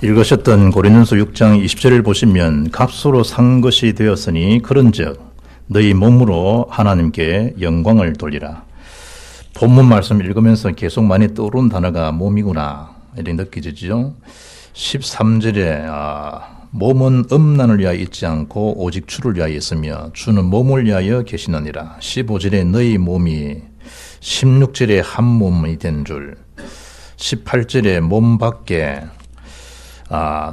읽으셨던 고린도전서 6장 20절을 보시면 값으로 산 것이 되었으니 그런즉 너희 몸으로 하나님께 영광을 돌리라. 본문 말씀 읽으면서 계속 많이 떠오른 단어가 몸이구나 이렇게 느껴지죠. 13절에 몸은 음란을 위하여 있지 않고 오직 주를 위하여 있으며 주는 몸을 위하여 계시느니라. 15절에 너희 몸이 16절에 한 몸이 된 줄, 18절에 몸 밖에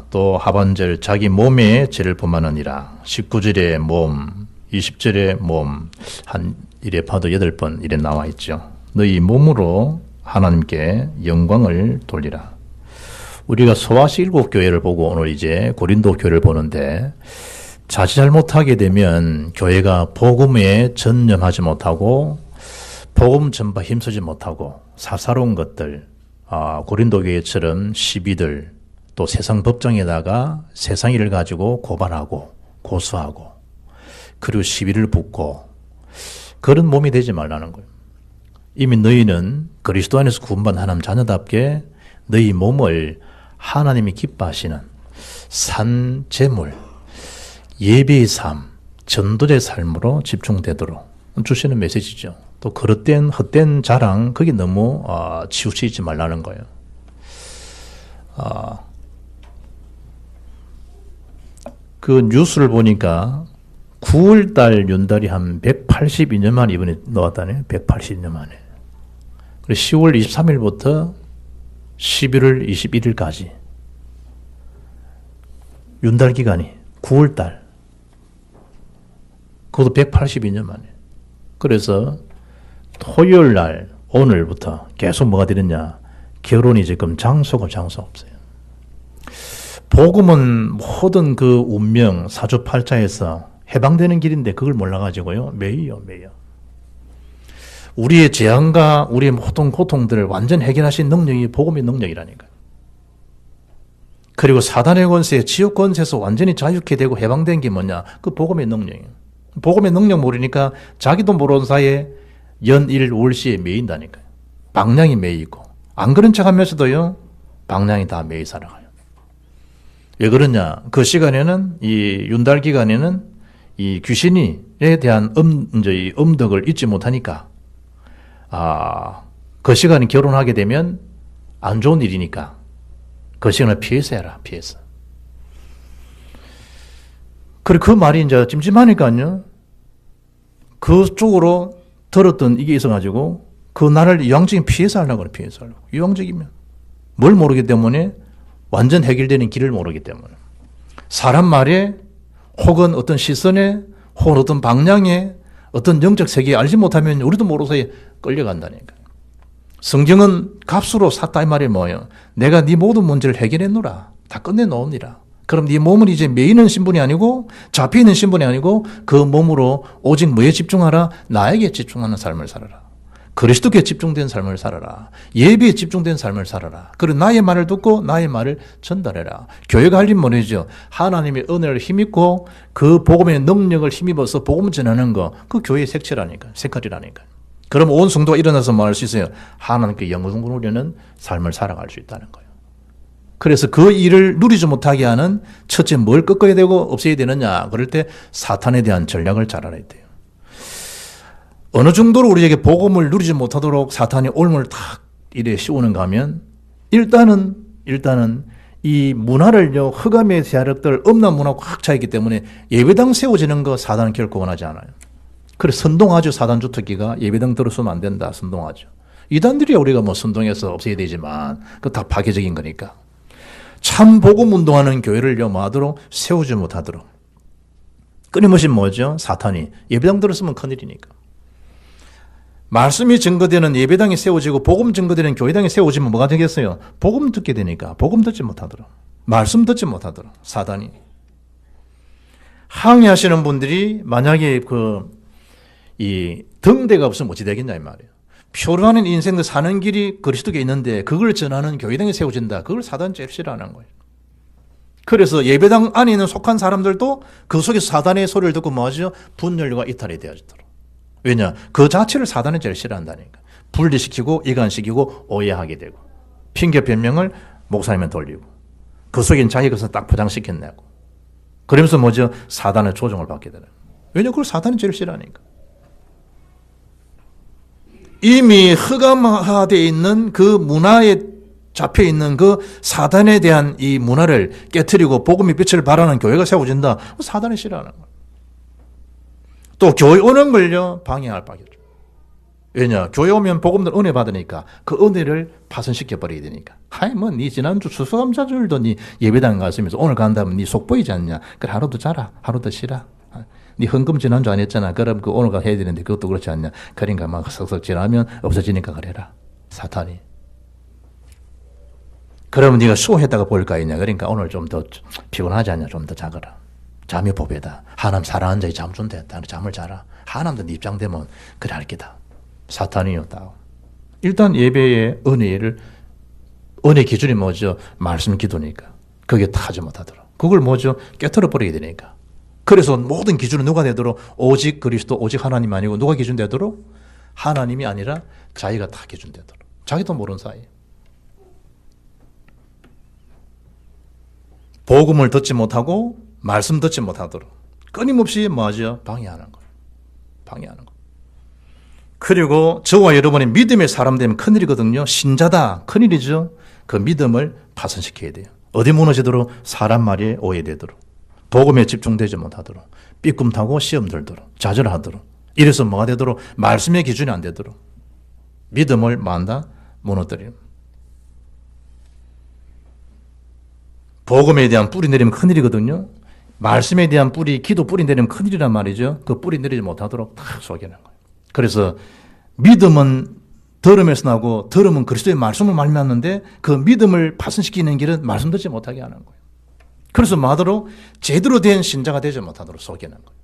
또 하반절 자기 몸에 죄를 범하느니라. 19절에 몸, 20절에 몸, 한 이래 봐도 8번 이래 나와 있죠. 너희 몸으로 하나님께 영광을 돌리라. 우리가 소아시 7교회를 보고 오늘 이제 고린도 교회를 보는데 자칫 잘못하게 되면 교회가 복음에 전념하지 못하고 복음 전파 힘쓰지 못하고 사사로운 것들, 고린도 교회처럼 시비들, 또 세상 법정에다가 세상 일을 가지고 고발하고 고소하고 그리고 시비를 붙고 그런 몸이 되지 말라는 거예요. 이미 너희는 그리스도 안에서 구원받은 하나님 자녀답게 너희 몸을 하나님이 기뻐하시는 산 제물, 예배의 삶, 전도자의 삶으로 집중되도록 주시는 메시지죠. 또 그릇된 헛된 자랑 거기 너무 치우치지 말라는 거예요. 그 뉴스를 보니까 9월달 윤달이 한 182년 만에 이번에 나왔다네. 182년 만에. 그리고 10월 23일부터 11월 21일까지 윤달 기간이 9월달. 그것도 182년 만에. 그래서 토요일 날 오늘부터 계속 뭐가 되느냐. 결혼이 지금 장소가 장소 없어요. 복음은 모든 그 운명 사주팔자에서 해방되는 길인데 그걸 몰라가지고요. 매여. 우리의 재앙과 우리의 모든 고통들을 완전 해결하신 능력이 복음의 능력이라니까요. 그리고 사단의 권세, 지옥 권세에서 완전히 자유케 되고 해방된 게 뭐냐? 그 복음의 능력이에요. 복음의 능력 모르니까 자기도 모르는 사이에 연일 월시에 매인다니까요. 방향이 매이고 안 그런 척하면서도요. 방향이 다 매이 살아가요. 왜 그러냐? 그 시간에는 이 윤달 기간에는 이 귀신에 대한 음덕을 잊지 못하니까 그 시간에 결혼하게 되면 안 좋은 일이니까 그 시간을 피해서 해라. 피해서. 그리고 그 말이 이제 찜찜하니까요. 그쪽으로 들었던 이게 있어가지고 그 날을 이왕적인 피해서 하려고 그래. 피해서 하려고. 이왕적이면. 뭘 모르기 때문에 완전 해결되는 길을 모르기 때문에. 사람 말에 혹은 어떤 시선에 혹은 어떤 방향에 어떤 영적 세계에 알지 못하면 우리도 모르서 끌려간다니까. 성경은 값으로 샀다 이 말이 뭐예요? 내가 네 모든 문제를 해결해 놓으라. 다 끝내 놓으니라. 그럼 네 몸은 이제 매이는 신분이 아니고 잡혀있는 신분이 아니고 그 몸으로 오직 뭐에 집중하라? 나에게 집중하는 삶을 살아라. 그리스도께 집중된 삶을 살아라. 예배에 집중된 삶을 살아라. 그리고 나의 말을 듣고 나의 말을 전달해라. 교회가 할 일 뭐죠? 하나님의 은혜를 힘입고 그 복음의 능력을 힘입어서 복음 전하는 거, 그 교회의 색깔이라니까. 그럼 온 성도가 일어나서 말할 수 있어요. 하나님께 영광을 누리는 삶을 살아갈 수 있다는 거예요. 그래서 그 일을 누리지 못하게 하는 첫째 뭘 꺾어야 되고 없애야 되느냐? 그럴 때 사탄에 대한 전략을 잘 알아야 돼요. 어느 정도로 우리에게 복음을 누리지 못하도록 사탄이 올무를 탁 이래 씌우는가 하면 일단은 이 문화를요, 흑암의 세력들, 음란 문화가 꽉 차있기 때문에 예배당 세워지는 거 사단은 결코 원하지 않아요. 그래서 선동하죠. 사단 주특기가 예배당 들어서면 안 된다. 선동하죠. 이단들이 우리가 뭐 선동해서 없애야 되지만 그거 다 파괴적인 거니까. 참 복음 운동하는 교회를요, 뭐 하도록 세우지 못하도록. 끊임없이 뭐죠? 사탄이 예배당 들어서면 큰일이니까. 말씀이 증거되는 예배당이 세워지고 복음 증거되는 교회당이 세워지면 뭐가 되겠어요? 복음 듣게 되니까 복음 듣지 못하도록, 말씀 듣지 못하도록 사단이. 항의하시는 분들이 만약에 이 등대가 없으면 어찌 되겠냐 이 말이에요. 표류하는 인생을 사는 길이 그리스도께 있는데 그걸 전하는 교회당이 세워진다. 그걸 사단 제일 싫어하는 거예요. 그래서 예배당 안에 있는 속한 사람들도 그 속에서 사단의 소리를 듣고 뭐하죠? 분열과 이탈이 되어지도록. 왜냐? 그 자체를 사단이 제일 싫어한다니까. 분리시키고 이간시키고 오해하게 되고 핑계 변명을 목사님은 돌리고 그 속엔 자기 것을 딱 포장시켜내고. 그러면서 뭐죠? 사단의 조종을 받게 되는. 왜냐하면 그걸 사단이 제일 싫어하니까. 이미 흑암화되어 있는 그 문화에 잡혀 있는 그 사단에 대한 이 문화를 깨트리고 복음의 빛을 발하는 교회가 세워진다. 사단이 싫어하는 거예요. 또 교회 오는 걸요 방해할 밖에 없죠. 왜냐? 교회 오면 복음들 은혜 받으니까 그 은혜를 파손시켜 버리게 되니까. 하이 네 지난주 추수감사절도 네 예배당 갔으면서 오늘 간다면 네 속 보이지 않냐? 그래 하루 더 자라. 하루 더 쉬라. 네 헌금 지난주 안 했잖아. 그럼 그 오늘 가 해야 되는데 그것도 그렇지 않냐? 그러니까 막 석석 지나면 없어지니까 그래라. 사탄이. 그러면 네가 수고했다가 볼까 있냐? 그러니까 오늘 좀 더 피곤하지 않냐? 좀 더 자거라. 잠이 보배다. 하나님 사랑하는 자에 잠 준댔다. 잠을 자라. 하나님도 네 입장되면 그래 할 기다. 사탄이었다. 일단 예배의 은혜 기준이 뭐죠? 말씀 기도니까. 그게 타지 못하더라. 그걸 뭐죠? 깨트려 버리게 되니까. 그래서 모든 기준은 누가 되도록? 오직 그리스도, 오직 하나님 아니고 누가 기준 되도록? 하나님이 아니라 자기가 다 기준 되도록. 자기도 모르는 사이. 복음을 듣지 못하고 말씀 듣지 못하도록 끊임없이 뭐하죠? 방해하는 거예요. 방해하는 거. 그리고 저와 여러분의 믿음의 사람 되면 큰일이거든요. 신자다. 큰일이죠. 그 믿음을 파손시켜야 돼요. 어디 무너지도록? 사람 말에 오해되도록. 복음에 집중되지 못하도록. 삐꿈 타고 시험 들도록. 좌절하도록. 이래서 뭐가 되도록? 말씀의 기준이 안 되도록. 믿음을 만다 무너뜨리는. 복음에 대한 뿌리 내리면 큰일이거든요. 말씀에 대한 뿌리, 기도 뿌리 내리면 큰일이란 말이죠. 그 뿌리 내리지 못하도록 탁 속이는 거예요. 그래서 믿음은 들음에서 나고 들음은 그리스도의 말씀을 말미암는데 그 믿음을 파손시키는 길은 말씀 듣지 못하게 하는 거예요. 그래서 뭐하도록? 제대로 된 신자가 되지 못하도록 속이는 거예요.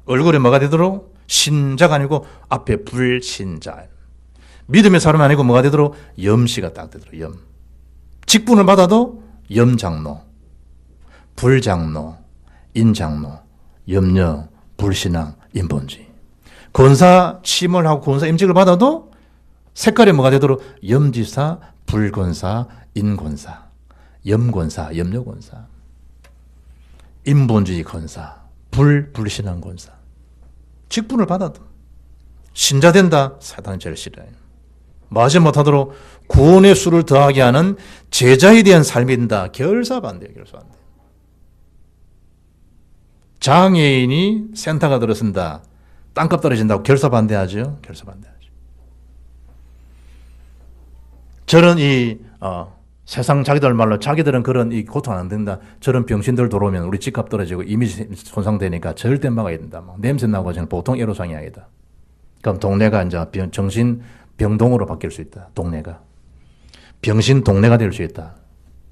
얼굴에 뭐가 되도록? 신자가 아니고 앞에 불신자. 믿음의 사람이 아니고 뭐가 되도록? 염씨가 딱 되도록. 염. 직분을 받아도 염장로, 불장로, 인장로, 염려, 불신앙, 인본주의. 권사 침을 하고 권사 임직을 받아도 색깔이 뭐가 되도록? 염지사, 불권사, 인권사, 염권사, 염려권사, 인본주의 권사, 불신앙 권사. 직분을 받아도 신자 된다. 사단이 제일 싫어해요. 마지 못하도록 구원의 수를 더하게 하는 제자에 대한 삶이 된다. 결사반대예요. 결사반대. 장애인이 센터가 들어선다. 땅값 떨어진다고 결사반대하죠. 결사반대하죠. 저는 세상 자기들 말로 자기들은 그런 이 고통 안 된다. 저런 병신들 들어오면 우리 집값 떨어지고 이미지 손상되니까 절대 막아야 된다. 막 냄새 나고 저는 보통 애로사항이 아니다. 그럼 동네가 이제 정신 병동으로 바뀔 수 있다. 동네가. 병신 동네가 될 수 있다.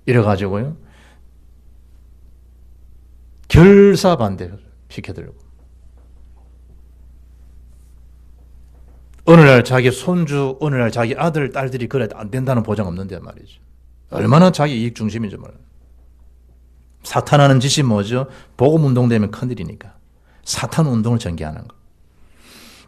이래가지고요. 결사반대 시켜드리고. 어느 날 자기 손주, 어느 날 자기 아들, 딸들이 그래 안 된다는 보장 없는데 말이죠. 얼마나 자기 이익 중심인지 몰라요. 사탄하는 짓이 뭐죠? 복음 운동되면 큰일이니까. 사탄 운동을 전개하는 거.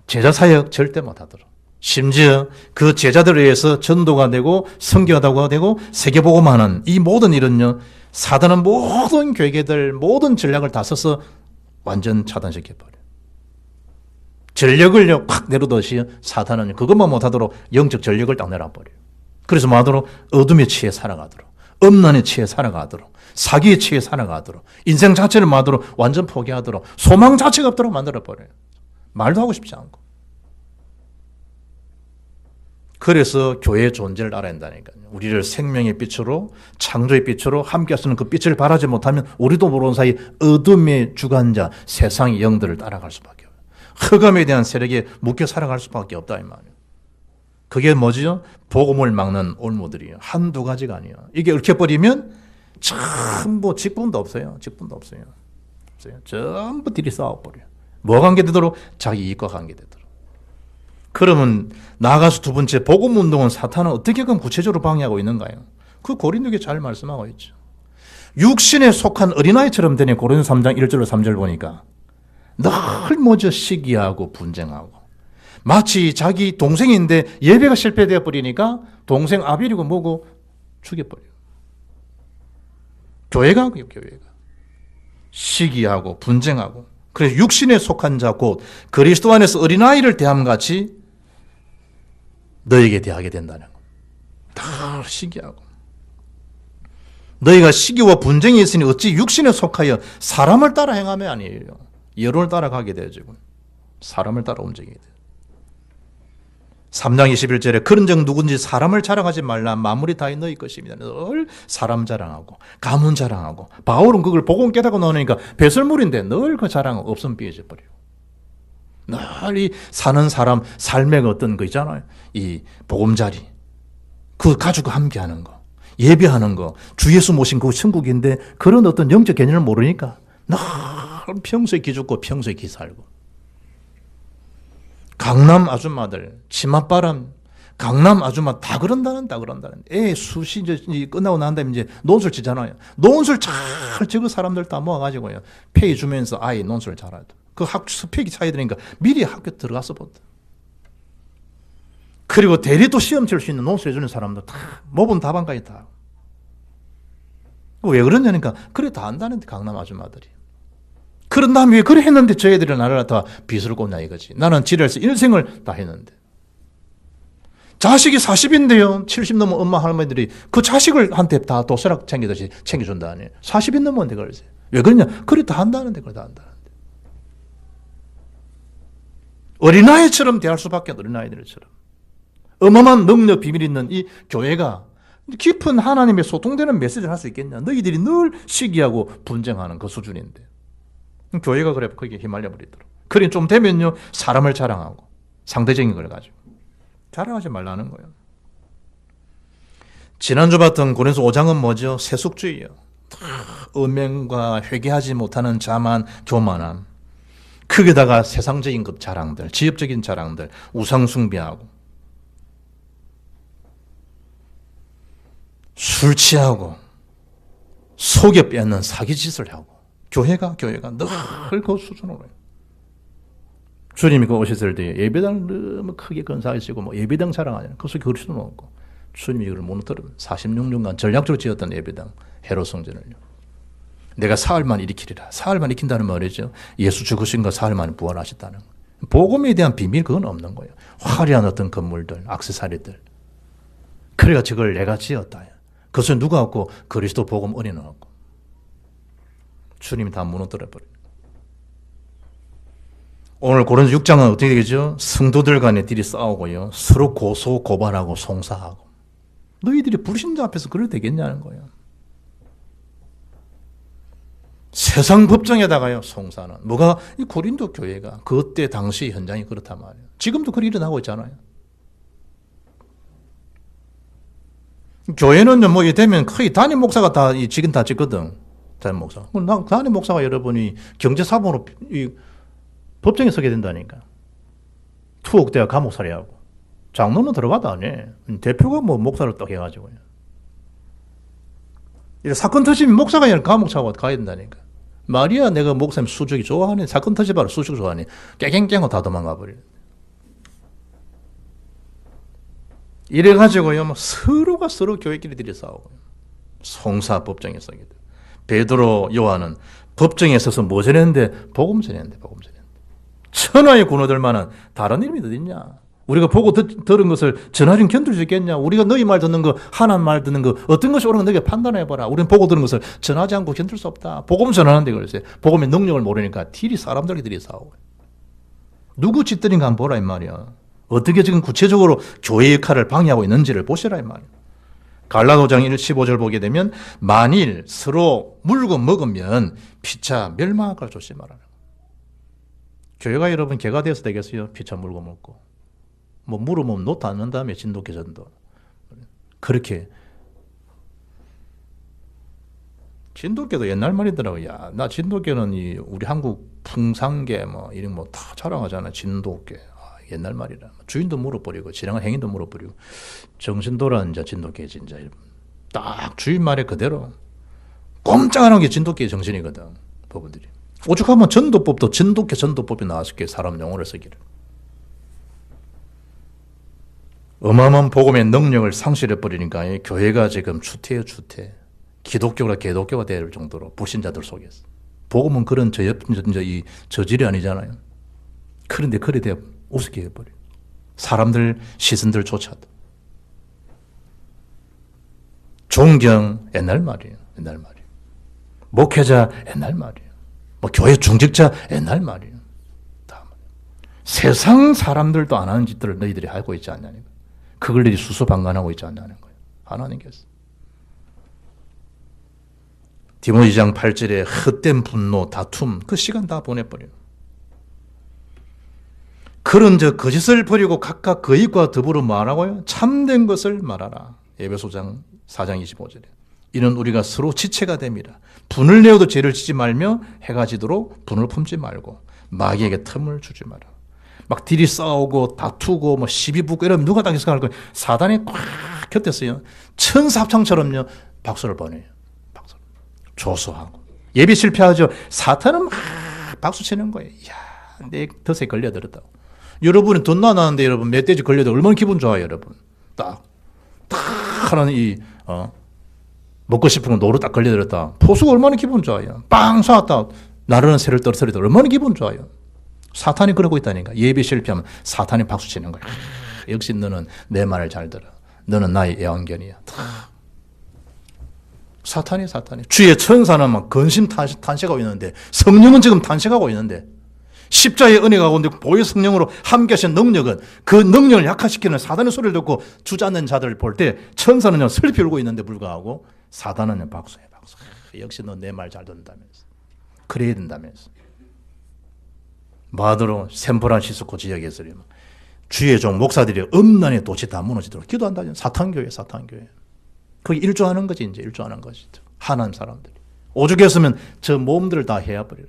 제자 사역 절대 못하도록. 심지어 그 제자들에 의해서 전도가 되고 선교가 되고 세계복음하는 이 모든 일은요. 사단은 모든 괴계들, 모든 전략을 다 써서 완전 차단시켜버려요. 전력을 확 내려놓으시 사탄은 그것만 못하도록 영적 전력을 딱 내려버려요. 그래서 뭐하도록? 어둠에 취해 살아가도록, 음란에 취해 살아가도록, 사기에 취해 살아가도록, 인생 자체를 뭐하도록? 완전 포기하도록, 소망 자체가 없도록 만들어버려요. 말도 하고 싶지 않고. 그래서 교회의 존재를 알아야 한다니까요. 우리를 생명의 빛으로, 창조의 빛으로 함께 쓰는 그 빛을 발하지 못하면 우리도 모르는 사이 어둠의 주관자, 세상의 영들을 따라갈 수밖에 없어요. 흑암에 대한 세력에 묶여 살아갈 수밖에 없다 이 말이에요. 그게 뭐지요? 복음을 막는 올무들이에요. 한두 가지가 아니에요. 이게 얽혀버리면 전부 직분도 없어요. 직분도 없어요. 전부 딜이 싸워버려요. 뭐 관계되도록? 자기 이익과 관계되도록. 그러면 나아가서 두 번째 복음운동은 사탄은 어떻게 그럼 구체적으로 방해하고 있는가요? 그 고린도에 잘 말씀하고 있죠. 육신에 속한 어린아이처럼 되네. 고린도 3장 1절로 3절 보니까 늘 뭐죠? 시기하고 분쟁하고 마치 자기 동생인데 예배가 실패되어 버리니까 동생 아벨이고 뭐고 죽여버려요. 교회가 시기하고 분쟁하고, 그래서 육신에 속한 자 곧 그리스도 안에서 어린아이를 대함같이 너에게 대하게 된다는 거. 다 시기하고. 너희가 시기와 분쟁이 있으니 어찌 육신에 속하여 사람을 따라 행하며 아니에요. 여론을 따라가게 되죠. 사람을 따라 움직이게 돼요. 3장 21절에 그런즉 누군지 사람을 자랑하지 말라. 만물이 다 너희 것입니다. 늘 사람 자랑하고 가문 자랑하고, 바울은 그걸 복음 깨닫고 나오니까 배설물인데 늘 그 자랑 없음 삐어져 버려요. 늘 이 사는 사람 삶의 어떤 거 있잖아요. 이 보금자리, 그 가지고 함께하는 거, 예배하는 거, 주 예수 모신 그 천국인데 그런 어떤 영적 개념을 모르니까 늘 평소에 기죽고 평소에 기살고. 강남 아줌마들 치맛바람, 강남 아줌마 다 그런다는. 애 수시 끝나고 난 다음에 이제 논술 치잖아요. 논술 잘 치고 사람들 다 모아가지고요, 페이 주면서 아이 논술 잘하죠. 그 스펙이 차이 되니까 미리 학교 들어가서 보다. 그리고 대리도 시험 칠 수 있는 논술 해주는 사람들 다 모범 답안까지 다. 왜 그러냐니까 그래 다 안다는데, 강남 아줌마들이. 그런 다음에 왜 그래 했는데 저 애들이 나를 다 빚을 꽂냐 이거지. 나는 지랄해서 일생을 다 했는데. 자식이 40인데요. 70 넘은 엄마 할머니들이 그 자식을 한테 다 도시락 챙기듯이 챙겨준다 아니에요. 40인 넘었는데 그러지. 왜 그러냐? 그래 다 한다는데, 그래 다 한다는데. 어린아이처럼 대할 수밖에 없는, 어린아이들처럼. 어마어마한 능력 비밀 있는 이 교회가 깊은 하나님의 소통되는 메시지를 할 수 있겠냐? 너희들이 늘 시기하고 분쟁하는 그 수준인데. 교회가 그래 거기에 휘말려 버리도록. 그래 좀 되면요, 사람을 자랑하고 상대적인 걸 가지고 자랑하지 말라는 거예요. 지난주 봤던 고린도서 5장은 뭐죠? 세속주의예요. 은명과 회개하지 못하는 자만, 교만함. 거기다가 세상적인 것 자랑들, 지엽적인 자랑들, 우상 숭배하고, 술 취하고 속여 빼앗는 사기짓을 하고. 교회가 늘 그 수준으로 해요. 주님이 그 오셨을 때 예배당 너무 크게 건사하시고 뭐 예배당 자랑하잖아요. 그것을 그럴 수는 없고, 주님이 이걸 무너뜨리면 46년간 전략적으로 지었던 예배당 헤롯 성전을요, 내가 사흘만 일으키리라. 사흘만 일으킨다는 말이죠. 예수 죽으신 거 사흘 만에 부활하셨다는 거. 복음에 대한 비밀 그건 없는 거예요. 화려한 어떤 건물들, 액세서리들. 그래가 저걸 내가 지었다. 그것을 누가 없고 그리스도 복음 은혜는 없고. 주님이 다 무너뜨려버려요. 오늘 고린도 6장은 어떻게 되겠죠? 성도들 간에 딜이 싸우고요, 서로 고소 고발하고 송사하고. 너희들이 불신자 앞에서 그래도 되겠냐는 거예요. 세상 법정에다가요 송사는. 뭐가? 이 고린도 교회가 그때 당시 현장이 그렇단 말이에요. 지금도 그렇게 일어나고 있잖아요. 교회는요, 뭐 되면 거의 담임 목사가 다 지금 다 찍거든. 담임 목사. 담임 목사가 여러분이 경제사범으로 법정에 서게 된다니까. 투옥대가 감옥살이하고. 장로는 들어가도 안 해. 대표가 뭐 목사를 딱 해가지고요. 사건 터지면 목사가 아니라 감옥 차고 가야 된다니까. 말이야, 내가 목사님 수족이 좋아하네. 사건 터지봐라, 수족 좋아하네. 깨갱깽하고 다 도망가 버려. 이래가지고요, 뭐 서로가 서로 교회끼리들이 싸우고. 송사 법정에 서게 돼. 베드로 요한은 법정에 서서 뭐 전했는데? 복음 전했는데. 천하의 군어들 만한 다른 이름이 어딨냐? 우리가 보고 들은 것을 전하리는 견딜 수 있겠냐? 우리가 너희 말 듣는 거, 하나님 말 듣는 거, 어떤 것이 옳은 거 너희가 판단해봐라. 우리는 보고 들은 것을 전하지 않고 견딜 수 없다. 복음 전하는데 그랬어요. 복음의 능력을 모르니까 딜이 사람들끼리 싸우고. 누구 짓들인가 한번 보라 이 말이야. 어떻게 지금 구체적으로 교회 역할을 방해하고 있는지를 보시라 이 말이야. 갈라디아 5장 15절 보게 되면 만일 서로 물고 먹으면 피차 멸망할 걸 조심하라. 교회가 여러분 개가 되어서 되겠어요? 피차 물고 먹고. 뭐 물으면 노트 안 넣은 다음에 진돗개 전도. 그렇게. 진돗개도 옛날 말이더라고요. 야, 나 진돗개는 우리 한국 풍산개 뭐 이런 뭐 다 자랑하잖아. 진돗개. 옛날 말이라. 주인도 물어버리고 지나간 행인도 물어버리고 정신 돌아는 진돗개 진짜 딱 주인 말에 그대로 꼼짝 안 하는 게 진돗개의 정신이거든. 법원들이. 오죽하면 전도법도 진돗개 전도법이 나왔을 게 사람 용어를 쓰기를. 어마어마한 복음의 능력을 상실해버리니까 교회가 지금 추태예요, 추태. 기독교가 개독교가 될 정도로 불신자들 속에서. 복음은 그런 이 저질이 아니잖아요. 그런데 그래 돼 우습게 해버려. 사람들 시선들조차도. 존경 옛날 말이에요. 옛날 말이에요. 목회자 옛날 말이에요. 뭐 교회 중직자 옛날 말이에요. 다 세상 사람들도 안 하는 짓들을 너희들이 하고 있지 않냐는 거예요. 그걸 너희들이 수수방관하고 있지 않냐는 거예요. 하나님께서. 디모데 2장 8절에 헛된 분노, 다툼 그 시간 다 보내버려요. 그런 거짓을 버리고 각각 그 입과 더불어 말하고요. 참된 것을 말하라. 에베소장 4장 25절에. 이는 우리가 서로 지체가 됩니다. 분을 내어도 죄를 지지 말며 해가 지도록 분을 품지 말고 마귀에게 틈을 주지 마라. 막 딜이 싸우고 다투고 뭐 시비 붙고 이러면 누가 당해서 할 거예요. 사단이 꽉 곁에서요. 천사합창처럼요. 박수를 보내요. 박수. 조소하고. 예비 실패하죠. 사탄은 막 박수 치는 거예요. 이야, 내 덫에 걸려들었다고. 여러분이 돈 나왔는데 여러분 멧돼지 걸려도 얼마나 기분 좋아요, 여러분. 딱 하는 먹고 싶은 거 노루 딱 걸려들었다. 포수가 얼마나 기분 좋아요. 빵 쏘았다. 나르는 새를 떨어뜨리다 얼마나 기분 좋아요. 사탄이 그러고 있다니까. 예비 실패하면 사탄이 박수 치는 거야. 역시 너는 내 말을 잘 들어. 너는 나의 애완견이야. 사탄이. 주의 천사는 막 근심 탄식하고 있는데 성령은 지금 탄식하고 있는데 십자의 은혜가 오는데 보혈 성령으로 함께 하신 능력은 그 능력을 약화시키는 사단의 소리를 듣고 주저앉는 자들을 볼 때 천사는 슬피 울고 있는데 불구하고 사단은 박수해 박수. 역시 너 내 말 잘 듣는다면서. 그래야 된다면서. 마더로 샌프란시스코 지역에서 주의 종 목사들이 음란의 도시 다 무너지도록 기도한다죠. 사탄교회. 거기 일조하는 거지. 이제 일조하는 것이 하나님 사람들이. 오죽했으면 저 몸들을 다 해야버려요.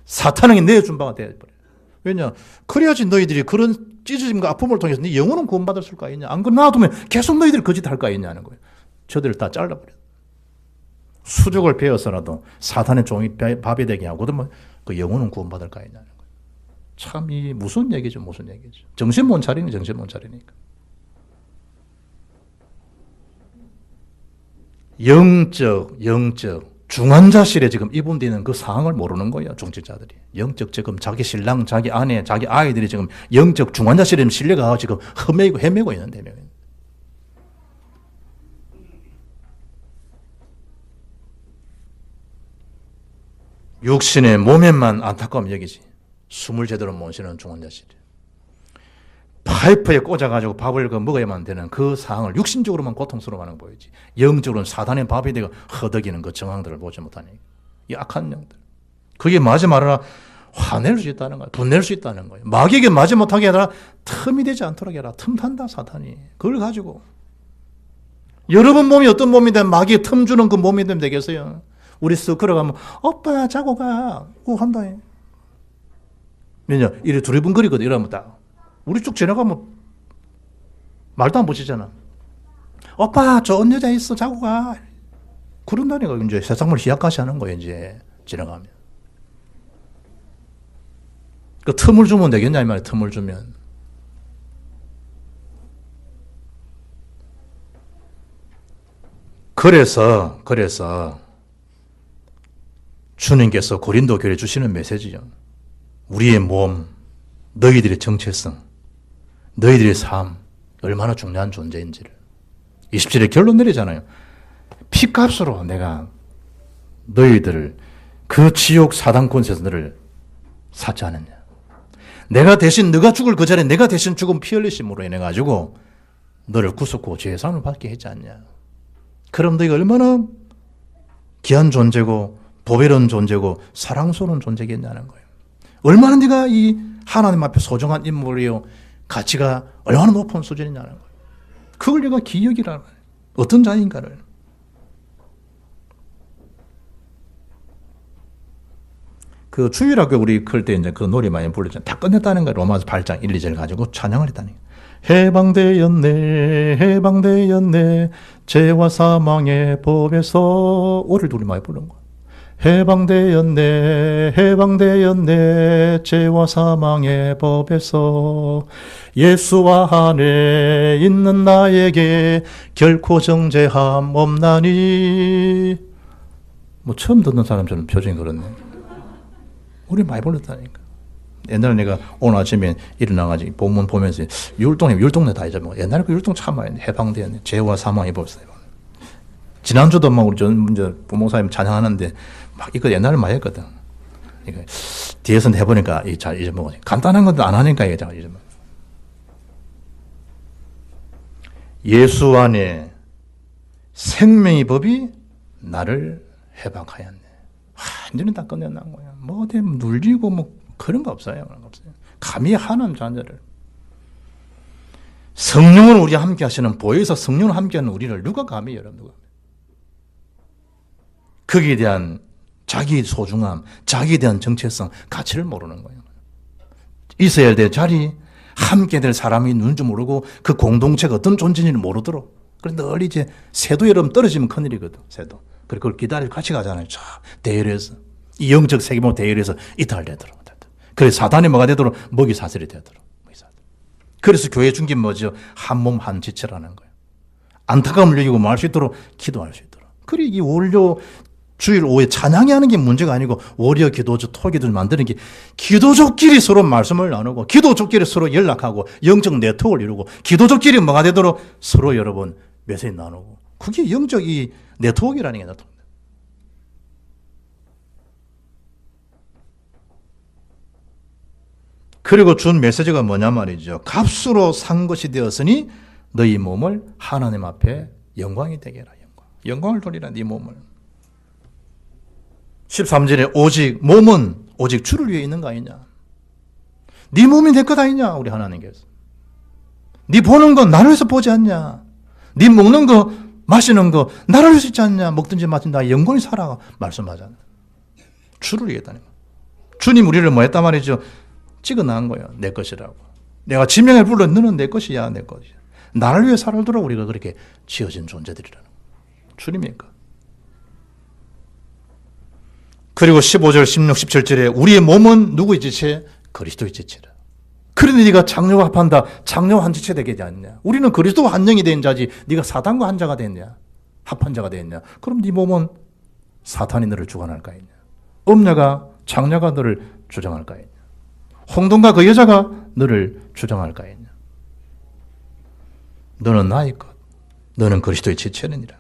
사탄에게 내준 바가 되어버려요. 왜냐? 그래야지 너희들이 그런 찢어짐과 아픔을 통해서 네 영혼은 구원받을 수가 있냐. 안 그러면 놔두면 계속 너희들이 거짓 할 거 있냐는 거예요. 저들을 다 잘라버려요. 수족을 베어서라도 사탄의 종이 밥이 되게 하고도 그 영혼은 구원받을 거 있냐는 거예요. 참 이 무슨 얘기죠. 정신 못 차리니까. 영적 중환자실에 지금 이분되는 그 상황을 모르는 거예요. 중직자들이. 영적 지금 자기 신랑, 자기 아내, 자기 아이들이 지금 영적 중환자실에 실려가 지금 헤매고 있는데. 육신의 몸에만 안타까움 여기지. 숨을 제대로 못 쉬는 중환자실이. 파이프에 꽂아가지고 밥을 먹어야만 되는 그 상황을 육신적으로만 고통스러워하는 거 보이지. 영적으로는 사단의 밥이 되고 허덕이는 그 정황들을 보지 못하니. 이 악한 영들. 그게 맞지 말아라. 화낼 수 있다는 거야. 분낼 수 있다는 거야. 마귀에게 맞지 못하게 해라. 틈이 되지 않도록 해라. 틈탄다 사탄이. 그걸 가지고. 여러분 몸이 어떤 몸인데 마귀에 틈 주는 그 몸이 되면 되겠어요. 우리 쓱 걸어가면 오빠 자고 가. 그거 한다. 왜냐 이래 두리번거리거든. 이러면 딱. 우리 쭉 지나가면 말도 안 붙이잖아. 오빠 좋은 여자 있어 자고 가. 그런다니까. 이제 세상을 희약하시 하는 거예요. 이제 지나가면. 그 틈을 주면 되겠냐 이 말이야. 틈을 주면. 그래서 주님께서 고린도 교회에 주시는 메시지죠. 우리의 몸, 너희들의 정체성, 너희들의 삶 얼마나 중요한 존재인지를 27에 결론 내리잖아요. 피값으로 내가 너희들을 그 지옥 사단권에서 너를 샀지 않았냐. 내가 대신 너가 죽을 그 자리에 내가 대신 죽은 피 흘리심으로 인해 가지고 너를 구속하고 죄의 사함을 받게 했지 않냐. 그럼 너희가 얼마나 귀한 존재고 보배로운 존재고 사랑스러운 존재겠냐는 거예요. 얼마나 네가 이 하나님 앞에 소중한 인물이요 가치가 얼마나 높은 수준이냐는 거예요. 그걸 네가 기억이라는 거예요. 어떤 자인가를. 그 주일학교 우리 클 때 이제 그 노래 많이 불렀잖아요. 다 끝냈다는 거예요. 로마서 8장 1, 2절 가지고 찬양을 했다는 거예요. 해방되었네 죄와 사망의 법에서. 오늘도 우리 많이 부른 거예요. 해방되었네 해방되었네 죄와 사망의 법에서 예수와 안에 있는 나에게 결코 정죄함 없나니. 뭐 처음 듣는 사람처럼 표정이 그렇네. 우리 많이 불렀다니까. 옛날에 내가 오늘 아침에 일어나가지고 본문 보면서 율동네 다 잊어먹어. 옛날에 그 율동 참 많이 해방되었네 죄와 사망의 법에서. 지난주도 막 우리 부목사님 찬양하는데 막 이거 옛날에 많이 했거든. 이거 뒤에서 해보니까 잘 잊어먹어. 간단한 것도 안 하니까 이게 잘 잊어먹어. 예수 안에 생명의 법이 나를 해방하였네. 완전히 다 끝내놓은 거야. 뭐 어디 눌리고 뭐 그런 거 없어요. 그런 거 없어요. 감히 하나님 자녀를. 성령을 우리 함께 하시는 보혜사 성령을 함께 하는 우리를 누가 감히 여러분 누가. 거기에 대한 자기의 소중함, 자기에 대한 정체성, 가치를 모르는 거예요. 있어야 될 자리, 함께 될 사람이 누군지 모르고 그 공동체가 어떤 존재인지는 모르도록. 그런데 늘 이제 새도 여러분 떨어지면 큰일이거든, 새도. 그리고 그걸 기다리고 같이 가잖아요. 자, 대열해서. 이 영적 세계모 대열해서 이탈되도록. 그래서 사단이 뭐가 되도록? 먹이 사슬이 되도록. 그래서 교회 중심 뭐죠? 한 몸 한 지체라는 거예요. 안타까움을 여기고 말할 수 있도록 기도할 수 있도록. 그리고 이 월요 주일 오후에 찬양이 하는 게 문제가 아니고 월요 기도조 토기도를 만드는 게 기도족끼리 서로 말씀을 나누고 기도족끼리 서로 연락하고 영적 네트워크를 이루고 기도족끼리 뭐가 되도록 서로 여러분 메시지 나누고 그게 영적 이 네트워크라는 게 나타납니다. 그리고 준 메시지가 뭐냐 말이죠. 값으로 산 것이 되었으니 너희 몸을 하나님 앞에 영광이 되게 해라. 영광을 돌리라 네 몸을. 13절에 오직 몸은 오직 주를 위해 있는 거 아니냐. 네 몸이 내 것 아니냐 우리 하나님께서. 네 보는 거 나를 위해서 보지 않냐. 네 먹는 거 마시는 거 나를 위해서 있지 않냐. 먹든지 마든지 나 영광이 살아 말씀하잖아. 주를 위해 있다는 거. 주님 우리를 뭐 했단 말이죠. 찍어놓은 거예요. 내 것이라고. 내가 지명을 불러 너는 내 것이야 내 것이야. 나를 위해 살도록 우리가 그렇게 지어진 존재들이라는 거예요. 주님이니까. 그리고 15절, 16, 17절에 우리의 몸은 누구의 지체? 그리스도의 지체라. 그런데 네가 장녀와 합한다. 장녀와 한 지체 되게 되지 않냐. 우리는 그리스도와 한 영이 된 자지 네가 사단과 한 자가 됐냐. 합한 자가 됐냐. 그럼 네 몸은 사탄이 너를 주관할까 했냐. 음녀가 장녀가 너를 주장할까 했냐. 홍동과 그 여자가 너를 주장할까 했냐. 너는 나의 것. 너는 그리스도의 지체느니라.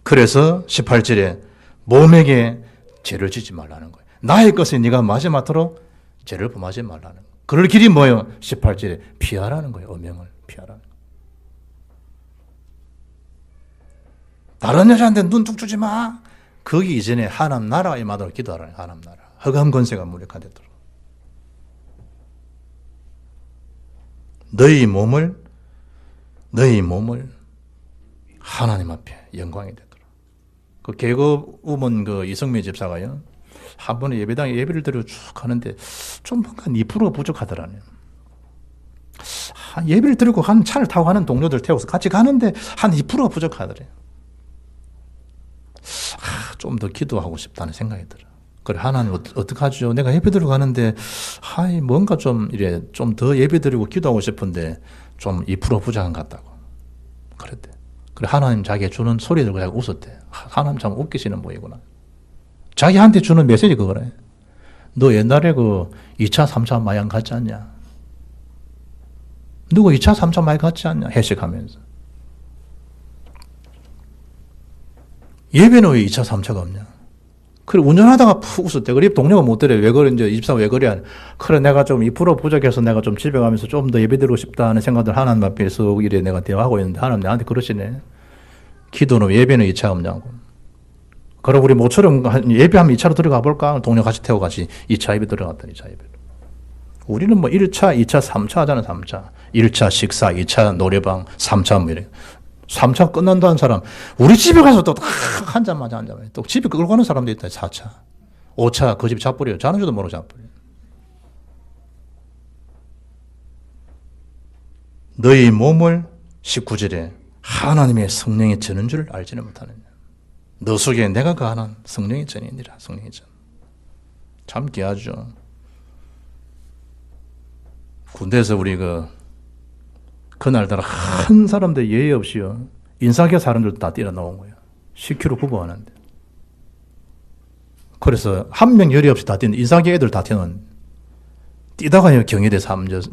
그래서 18절에 몸에게 죄를 지지 말라는 거예요. 나의 것을 네가 마지막으로 죄를 범하지 말라는 거예요. 그럴 길이 뭐예요? 18절에 피하라는 거예요. 음행을 피하라는 거예요. 다른 여자한테 눈 뚝 주지 마. 거기 이전에 하나님 나라의 마다로 기도하라는 거예요. 하나님 나라. 흑암 권세가 무력화되도록. 너희 몸을 하나님 앞에 영광이 되도록. 그 개그우먼 그 이성미 집사가요. 한 번에 예배당에 예배를 드리고 쭉 가는데 좀 뭔가 2%가 부족하더라네요. 예배를 드리고 한 차를 타고 가는 동료들 태워서 같이 가는데 한 2%가 부족하더래요. 좀 더 기도하고 싶다는 생각이 들어요. 그래, 하나님, 어떡하죠? 내가 예배 드리고 가는데, 뭔가 좀 더 예배 드리고 기도하고 싶은데, 좀 2% 부족한 것 같다고. 그랬대. 그래, 하나님 자기가 주는 소리 들고 자기 웃었대. 하나님 참 웃기시는 분이구나. 자기한테 주는 메시지 그거래. 너 옛날에 그 2차, 3차 마약 갔지 않냐? 누구 2차, 3차 마약 갔지 않냐? 해석하면서. 예배는 왜 2차, 3차가 없냐? 그래, 운전하다가 푹 웃었대. 그래, 동료가 못 들어. 왜 그래, 이제 24 왜 그래? 그래, 내가 좀 2% 부족해서 내가 좀 집에 가면서 좀 더 예배 드리고 싶다 하는 생각들 하나님 앞에서 이래 내가 대화하고 있는데 하나님 나한테 그러시네. 기도는 예배는 2차 없냐고. 그럼 우리 모처럼 예배하면 2차로 들어가 볼까? 동료 같이 태워 같이 2차 예배 들어갔더니 2차 예배. 우리는 뭐 1차, 2차, 3차 하잖아, 3차. 1차 식사, 2차 노래방, 3차 뭐 이래. 3차 끝난다는 사람, 우리 집에 가서 또 한 잔 마자 한 잔. 또 집에 끌고 가는 사람도 있다, 4차. 5차, 그 집 잡버려. 자는 줄도 모르고 잡버려. 너희 몸을 19절에 하나님의 성령이 저는 줄을 알지는 못하느냐. 너 속에 내가 거하는 성령의 전이니라. 성령의 전. 참 귀하죠. 군대에서 우리 그날따라 한 사람도 예의 없이요. 인사계 사람들도 다 뛰어 나온 거예요. 10km 구보하는데. 그래서 한 명 열이 없이 다 뛰는 인사계 애들 다 뛰는. 뛰다가요 경희대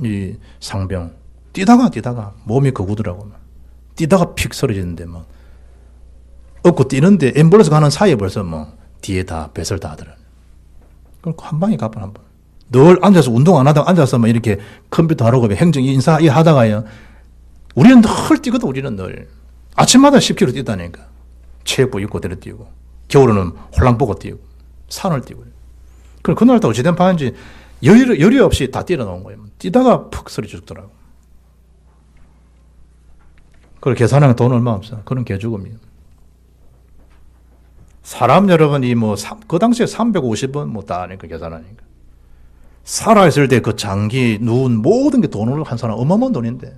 이 상병. 뛰다가 몸이 거구더라고. 뛰다가 픽 쓰러지는데 막 업고 뛰는데 앰뷸런스 가는 사이에 벌써 뭐 뒤에 다 배설 다 하더라. 그럼 한 방에 가봐 한 번. 늘 앉아서 운동 안 하다가 앉아서 막 이렇게 컴퓨터 하라고 행정 인사 하다가요. 우리는 늘 뛰거든. 우리는 늘 아침마다 10km 뛰다니까. 체육복 입고 때려 뛰고 겨울에는 홀랑보고 뛰고 산을 뛰고. 그럼 그날도 어찌된 판인지 열이 없이 다 뛰어 나온 거예요. 뛰다가 푹 쓰러져 죽더라고. 그걸 계산하면 돈 얼마 없어. 그런 개죽음이에요. 사람 여러분이 그 당시에 350원 다 하니까 계산하니까. 살아있을 때 그 장기, 누운 모든 게 돈으로 한 사람 어마어마한 돈인데.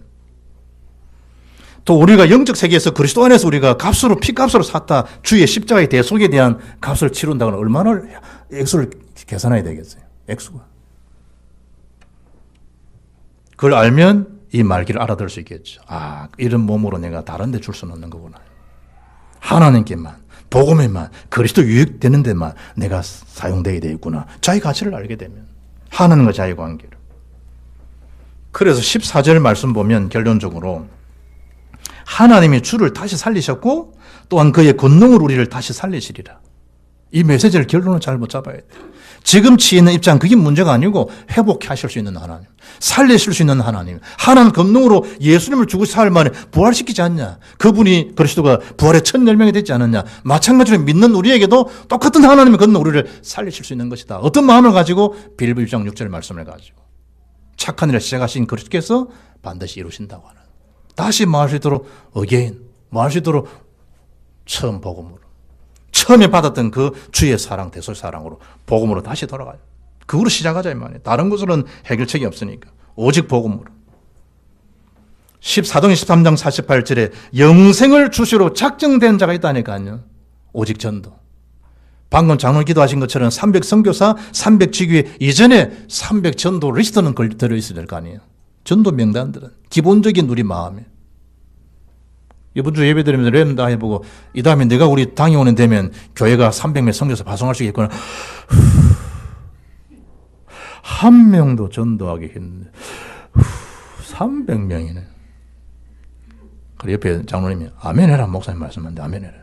또 우리가 영적 세계에서 그리스도 안에서 우리가 값으로, 피값으로 샀다. 주의 십자가의 대속에 대한 값을 치른다고는 얼마나 액수를 계산해야 되겠어요. 액수가. 그걸 알면 이 말기를 알아들 수 있겠죠. 아, 이런 몸으로 내가 다른 데 줄 수는 없는 거구나. 하나님께만, 복음에만, 그리스도 유익되는 데만 내가 사용되게 되어 있구나. 자기 가치를 알게 되면. 하나님과 자기 관계를. 그래서 14절 말씀 보면 결론적으로 하나님이 주를 다시 살리셨고 또한 그의 권능으로 우리를 다시 살리시리라. 이 메시지를 결론을 잘 못 잡아야 돼. 지금 취해 입장 그게 문제가 아니고 회복하실 수 있는 하나님, 살리실 수 있는 하나님, 하나님 권능으로 예수님을 죽으시 사흘 만에 부활시키지 않냐. 그분이 그리스도가 부활의 첫 열명이 되지 않았냐. 마찬가지로 믿는 우리에게도 똑같은 하나님의 권능 우리를 살리실 수 있는 것이다. 어떤 마음을 가지고 빌립보 1장 6절 말씀을 가지고 착한 일을 시작하신 그리스도께서 반드시 이루신다고 하는. 다시 말할 수 있도록 again, 말할 수 있도록 처음 복음으로. 처음에 받았던 그 주의 사랑, 대속 사랑으로 복음으로 다시 돌아가요. 그거로 시작하자 이 말이에요. 다른 것으로는 해결책이 없으니까. 오직 복음으로. 14동 13장 48절에 영생을 주시로 작정된 자가 있다니까요. 오직 전도. 방금 장로님 기도하신 것처럼 300 선교사, 300 지교회 이전에 300 전도 리스트는 들어있어야 될 거 아니에요. 전도 명단들은 기본적인 우리 마음에. 이번 주 예배 드리면서 랩 다 해보고 이 다음에 내가 우리 당의원에 되면 교회가 300명 선교사 파송할 수 있겠구나. 한 명도 전도하기 힘든데 300명이네. 그리고 옆에 장로님이 아멘 해라. 목사님 말씀하는데 아멘 해라.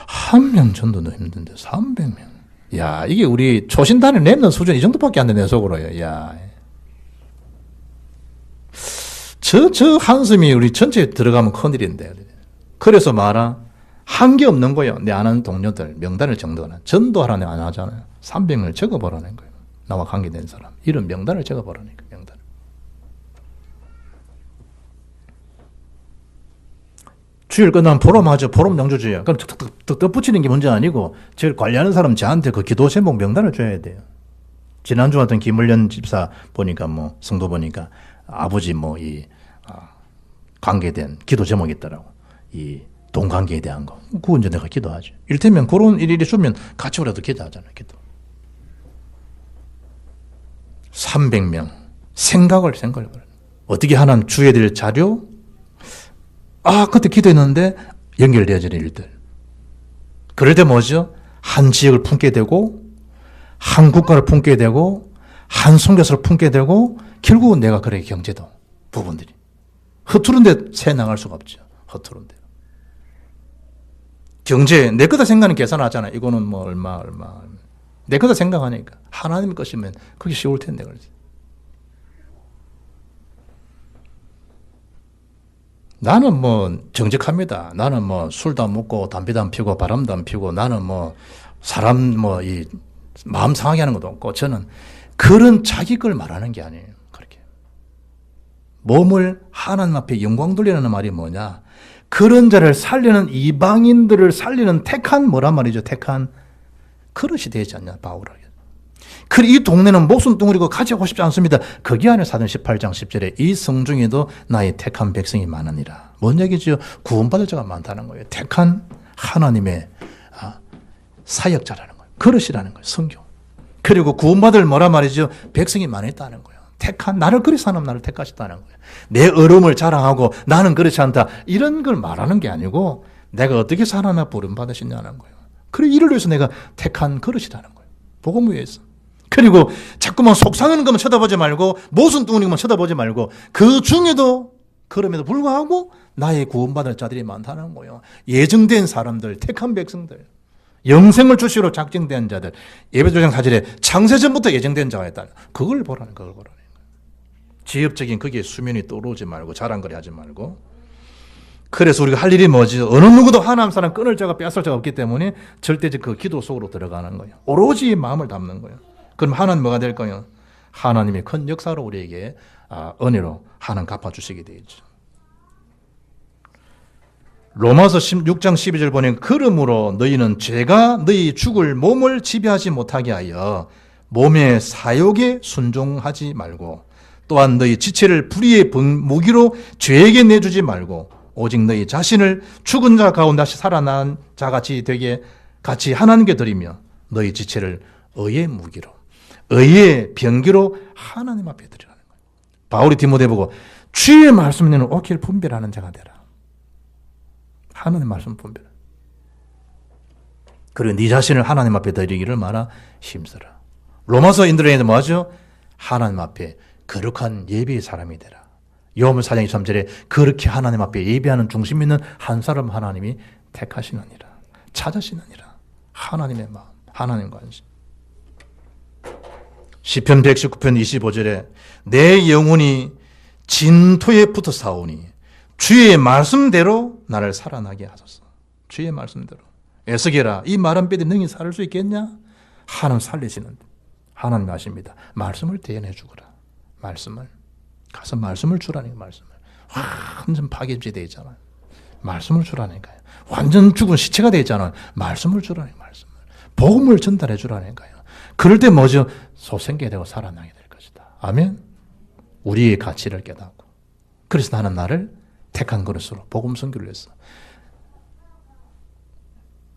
한 명 전도도 힘든데 300명. 야, 이게 우리 초신단에 랩는 수준 이 정도밖에 안 돼, 내 속으로요. 야. 저 한숨이 우리 전체에 들어가면 큰일인데. 그래서 말아, 한 게 없는 거예요. 내 아는 동료들, 명단을 정도하는. 전도하라는 안 하잖아요. 300명을 적어보라는 거예요. 나와 관계된 사람. 이런 명단을 적어보라니까, 명단. 주일 끝나면 포럼하죠. 포럼 영주주의야. 그럼 툭툭툭 붙이는 게 문제 아니고, 제일 관리하는 사람 저한테 그 기도 제목 명단을 줘야 돼요. 지난주 같은 김을련 집사 보니까 성도 보니까 아버지 관계된 기도 제목이 있더라고. 이 동관계에 대한 거. 그건 이제 내가 기도하지. 일테면 그런 일이 주면 같이 오라도 기도하잖아. 기도. 300명. 생각을. 어떻게 하나님 주어야 될 자료? 아, 그때 기도했는데 연결되어지는 일들. 그럴 때 뭐죠? 한 지역을 품게 되고, 한 국가를 품게 되고, 한 선교사를 품게 되고, 결국은 내가 그래 경제도 부분들이. 허투른데 새 나갈 수가 없죠. 허투른데. 경제, 내 거다 생각하는 계산하잖아. 이거는 얼마. 내 거다 생각하니까. 하나님의 것이면 그게 쉬울 텐데, 그렇지. 나는 정직합니다. 나는 술도 안 먹고, 담배도 안 피우고, 바람도 안 피우고, 나는 사람 이 마음 상하게 하는 것도 없고, 저는 그런 자기 걸 말하는 게 아니에요. 그렇게. 몸을 하나님 앞에 영광 돌리는 말이 뭐냐? 그런 자를 살리는 이방인들을 살리는 택한 뭐란 말이죠? 택한 그릇이 되지 않냐? 바울에게. 이 동네는 목숨 둥그리고 가지고 싶지 않습니다. 거기 안에 사도행 18장 10절에 이 성중에도 나의 택한 백성이 많으니라. 뭔 얘기죠? 구원받을 자가 많다는 거예요. 택한 하나님의 사역자라는 거예요. 그릇이라는 거예요. 성경. 그리고 구원받을 뭐라 말이죠? 백성이 많았다는 거예요. 나를 그릇이 하나님 나를 택하셨다는 거예요. 내 어려움을 자랑하고 나는 그렇지 않다. 이런 걸 말하는 게 아니고 내가 어떻게 해서 하나님 부름 받으셨냐는 거예요. 그래 이를 위해서 내가 택한 그릇이라는 거예요. 복음을 위해서. 그리고 자꾸만 속상하는 것만 쳐다보지 말고 모순뚱이는 것만 쳐다보지 말고 그 중에도 그럼에도 불구하고 나의 구원받을 자들이 많다는 거예요. 예정된 사람들, 택한 백성들, 영생을 주시로 작정된 자들, 예배조장 사절에 창세전부터 예정된 자가 있다는 그걸 보라는 거예요. 지엽적인 거기에 수면이 떠오르지 말고 자랑거리 하지 말고. 그래서 우리가 할 일이 뭐지? 어느 누구도 하나님 사람 끊을 자가 뺏을 자가 없기 때문에 절대적 그 기도 속으로 들어가는 거예요. 오로지 마음을 담는 거예요. 그럼 하나님 뭐가 될 거예요? 하나님의 큰 역사로 우리에게 은혜로 하나님 갚아주시게 되죠. 로마서 16장 12절 보니 그러므로 너희는 죄가 너희 죽을 몸을 지배하지 못하게 하여 몸의 사욕에 순종하지 말고 또한 너희 지체를 불의의 무기로 죄에게 내주지 말고 오직 너희 자신을 죽은 자 가운데 다시 살아난 자같이 되게 같이 하나님께 드리며 너희 지체를 의의 무기로 의의 병기로 하나님 앞에 드리라는 거예요. 바울이 디모데 보고 주의 말씀을 너는 옳게 분별하는 자가 되라. 하나님 말씀 분별. 그리고 네 자신을 하나님 앞에 드리기를 말아 힘쓰라. 로마서인들에게 뭐하죠? 하나님 앞에 거룩한 예배의 사람이 되라. 요한복음 4장 23절에 그렇게 하나님 앞에 예배하는 중심 있는 한 사람 하나님이 택하시느니라. 찾으시느니라. 하나님의 마음, 하나님 관심. 시편 119편 25절에 내 영혼이 진토에 붙어 싸우니 주의 말씀대로 나를 살아나게 하소서. 주의 말씀대로. 에스겔아 이 마른 뼈들이 능히 살 수 있겠냐? 하나님 살리시는데 하나님 아십니다. 말씀을 대연해 주거라. 말씀을 가서 말씀을 주라니까. 말씀을 완전 파괴되어 있잖아요. 말씀을 주라니까요. 완전 죽은 시체가 되어 있잖아요. 말씀을 주라니까. 말씀을 복음을 전달해 주라니까요. 그럴 때 뭐죠? 소생케 되고 살아나게 될 것이다. 아멘. 우리의 가치를 깨닫고 그래서 나는 나를 택한 그릇으로 복음 선교를 했어.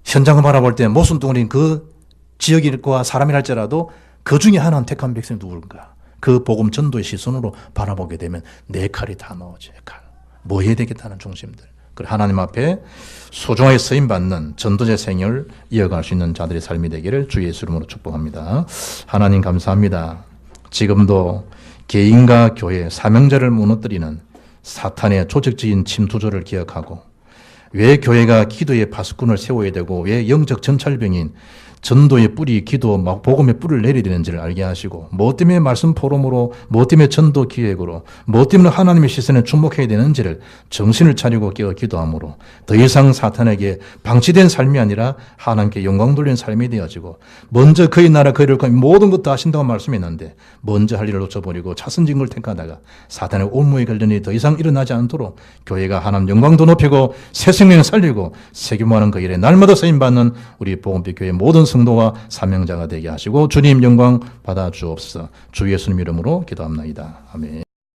현장을 바라볼 때 모순둥어린 그 지역과 사람이랄지라도 그 중에 하나는 택한 백성이 누굴까? 그 복음 전도의 시선으로 바라보게 되면 내 칼이 다 넣어져. 칼. 뭐 해야 되겠다는 중심들. 그리고 하나님 앞에 소중하게 쓰임받는 전도제 생활을 이어갈 수 있는 자들의 삶이 되기를 주 예수 이름으로 축복합니다. 하나님 감사합니다. 지금도 개인과 교회, 사명자를 무너뜨리는 사탄의 조직적인 침투조를 기억하고 왜 교회가 기도의 파수꾼을 세워야 되고 왜 영적 전찰병인 전도의 뿌리, 기도, 복음의 뿌리를 내려야 되는지를 알게 하시고 뭐 때문에 말씀 포럼으로 뭐 때문에 전도 기획으로 뭐 때문에 하나님의 시선에 주목해야 되는지를 정신을 차리고 깨어 기도함으로 더 이상 사탄에게 방치된 삶이 아니라 하나님께 영광 돌리는 삶이 되어지고 먼저 그의 나라 그의 를 모든 것 다 하신다고 말씀했는데 먼저 할 일을 놓쳐버리고 차선진 걸 택하다가 사탄의 올무에 걸린 일이 더 이상 일어나지 않도록 교회가 하나님 영광도 높이고 새 생명을 살리고 세계모하는 그 일에 날마다 쓰임받는 우리 복음빛 교회 모든 성도와 사명자가 되게 하시고 주님 영광 받아 주옵소서. 주 예수님 이름으로 기도합나이다. 아멘.